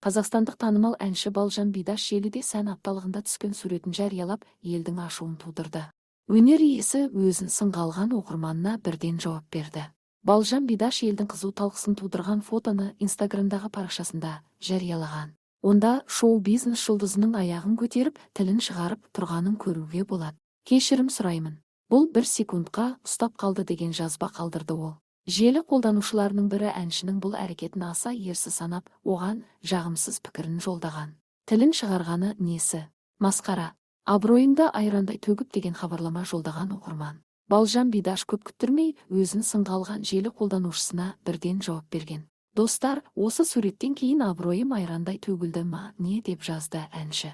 Қазақстандық танымал әнші Балжан Бидаш желіде сән апталығында түскен суретін жариялап, елдің ашуын тудырды. Өнер иесі өзін сынға алған оқырманына бірден жауап берді. Балжан Бидаш елдің қызу талқысын тудырған фотоны Инстаграмдағы парақшасында жариялаған. Онда шоу-бизнес жұлдызының аяғын көтеріп, тілін шығарып тұрғанын көруге болады. Кешірім сұраймын. Бұл 1 секундқа ұстап қалды деген жазба қалдырды ол. Желі қолданушыларының бірі әншінің бұл әрекетін аса ерсі санап, оған жағымсыз пікірін жолдаған. Тілін шығарғаны несі? Масқара. Абыройыңды айрандай төгіп деген хабарлама жолдаған оқырман. Балжан Бидаш көп күттірмей, өзін сынға алған желі қолданушысына бірден жауап берген. Достар, осы суреттен кейін абыройым айрандай төгілді ма не деп жазды әнші.